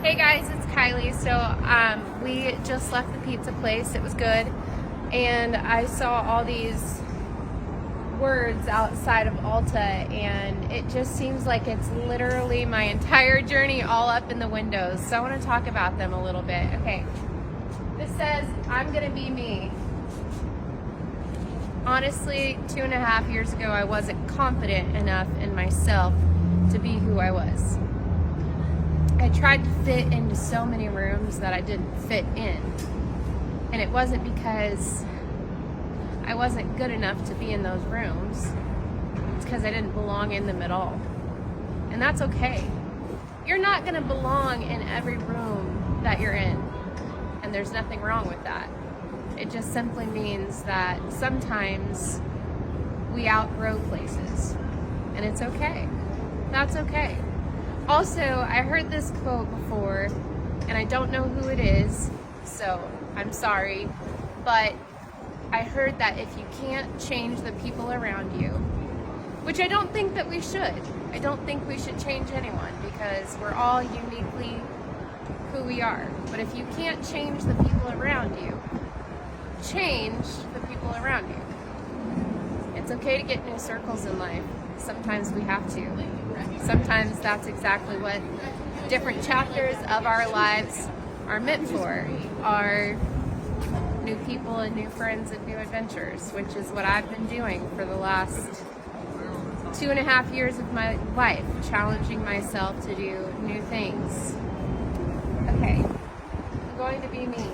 Hey guys, it's Kylie. So we just left the pizza place. It was good. And I saw all these words outside of Ulta, and it just seems like it's literally my entire journey all up in the windows. So I want to talk about them a little bit. Okay. This says, I'm going to be me. Honestly, 2.5 years ago, I wasn't confident enough in myself to be who I was. I tried to fit into so many rooms that I didn't fit in. And it wasn't because I wasn't good enough to be in those rooms. It's because I didn't belong in them at all. And that's okay. You're not going to belong in every room that you're in. And there's nothing wrong with that. It just simply means that sometimes we outgrow places. And it's okay. That's okay. Also, I heard this quote before, and I don't know who it is, so I'm sorry, but I heard that if you can't change the people around you, which I don't think that we should. I don't think we should change anyone because we're all uniquely who we are. But if you can't change the people around you, change the people around you. It's okay to get new circles in life. Sometimes we have to. Sometimes that's exactly what different chapters of our lives are meant for, are new people and new friends and new adventures, which is what I've been doing for the last 2.5 years of my life, challenging myself to do new things. Okay, I'm going to be me.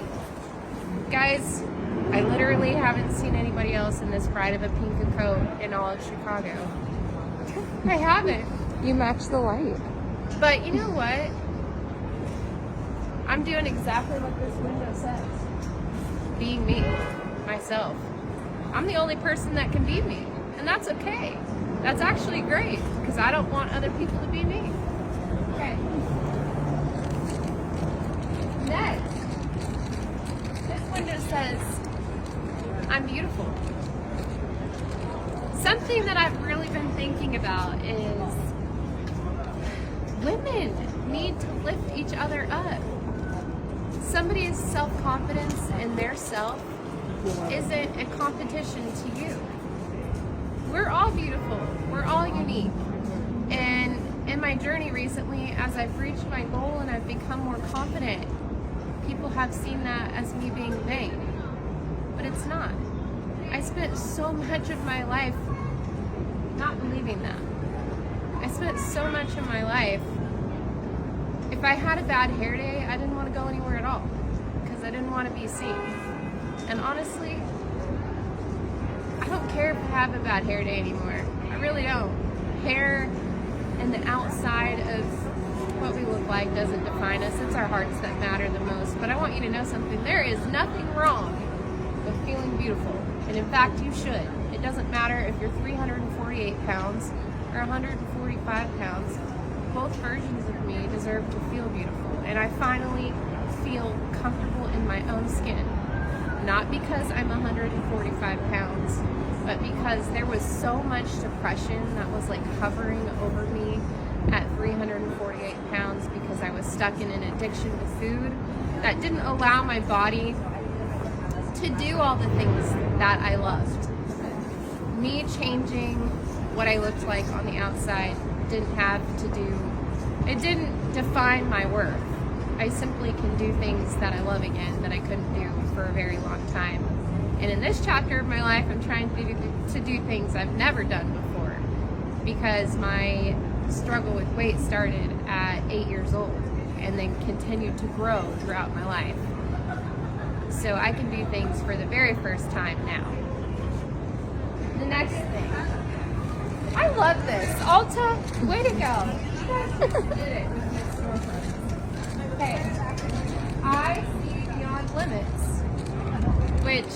Guys, I literally haven't seen anybody else in this Bride of a Pink coat in all of Chicago. I haven't. You match the light. But you know what? I'm doing exactly what this window says. Being me, myself. I'm the only person that can be me. And that's okay. That's actually great because I don't want other people to be me. Okay. Next. This window says, I'm beautiful. Something that I've really been thinking about is women need to lift each other up. Somebody's self-confidence in their self isn't a competition to you. We're all beautiful. We're all unique. And in my journey recently, as I've reached my goal and I've become more confident, people have seen that as me being vain. But it's not. I spent so much of my life not believing that. I spent so much of my life, if I had a bad hair day, I didn't want to go anywhere at all because I didn't want to be seen. And honestly, I don't care if I have a bad hair day anymore. I really don't. Hair and the outside of what we look like doesn't define us. It's our hearts that matter the most. But I want you to know something. There is nothing wrong with feeling beautiful. And in fact, you should. It doesn't matter if you're 348 pounds or 145 pounds. Both versions of me deserve to feel beautiful. And I finally feel comfortable in my own skin. Not because I'm 145 pounds, but because there was so much depression that was like hovering over me at 348 pounds because I was stuck in an addiction to food that didn't allow my body to do all the things that I loved. Me changing what I looked like on the outside it didn't define my worth. I simply can do things that I love again that I couldn't do for a very long time. And in this chapter of my life, I'm trying to do things I've never done before because my struggle with weight started at 8 years old and then continued to grow throughout my life. So I can do things for the very first time now. The next thing. I love this. Ulta, way to go. You guys did it with this storefront. Okay. I see Beyond Limits, which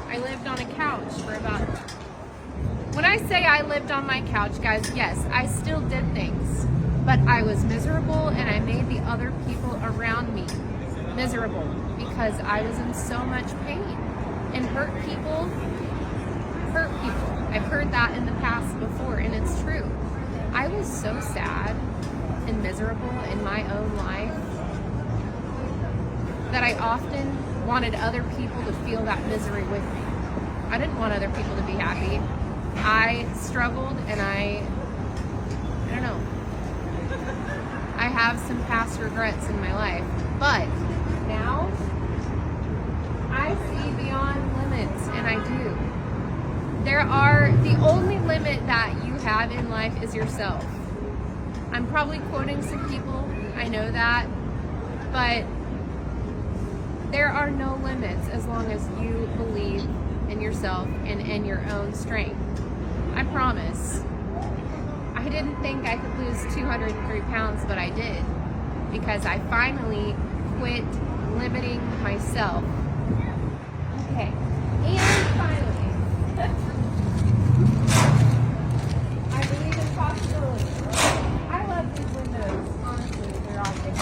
I lived on a couch for about... When I say I lived on my couch, guys, yes, I still did things. But I was miserable and I made the other people around me miserable because I was in so much pain. And hurt people. I've heard that in the past before, and it's true. I was so sad and miserable in my own life that I often wanted other people to feel that misery with me. I didn't want other people to be happy. I struggled, and I don't know. I have some past regrets in my life, but now I see beyond limits, and I do. The only limit that you have in life is yourself. I'm probably quoting some people, I know that, but there are no limits as long as you believe in yourself and in your own strength. I promise. I didn't think I could lose 203 pounds, but I did, because I finally quit limiting myself. Okay, and finally, I believe in possibilities. I love these windows, honestly, they're awesome.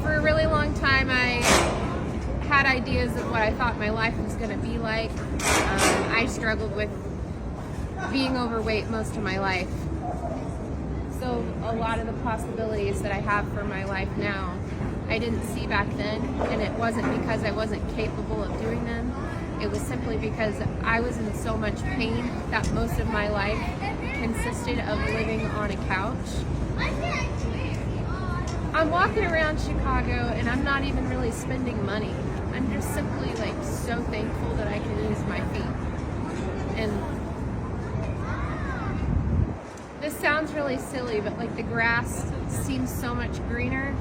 For a really long time, I had ideas of what I thought my life was going to be like. I struggled with being overweight most of my life. So a lot of the possibilities that I have for my life now, I didn't see back then, and it wasn't because I wasn't capable of doing them. It was simply because I was in so much pain that most of my life consisted of living on a couch. I'm walking around Chicago, and I'm not even really spending money. I'm just simply like so thankful that I can use my feet. And this sounds really silly, but like the grass seems so much greener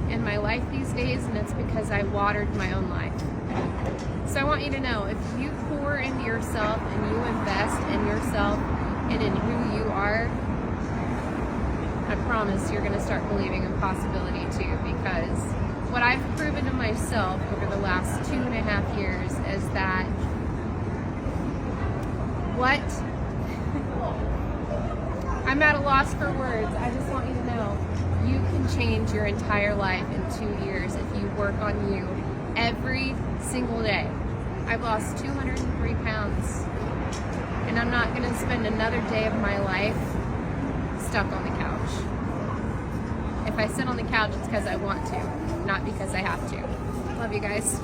in my life these days, and it's because I watered my own life. So I want you to know, if you pour into yourself and you invest in yourself and in who you are, I promise you're going to start believing in possibility too, because what I've proven to myself over the last 2.5 years is that I'm at a loss for words. I just want you to know, you can change your entire life in 2 years if you work on you every single day. I've lost 203 pounds, and I'm not going to spend another day of my life stuck on the couch. If I sit on the couch, it's because I want to, not because I have to. Love you guys.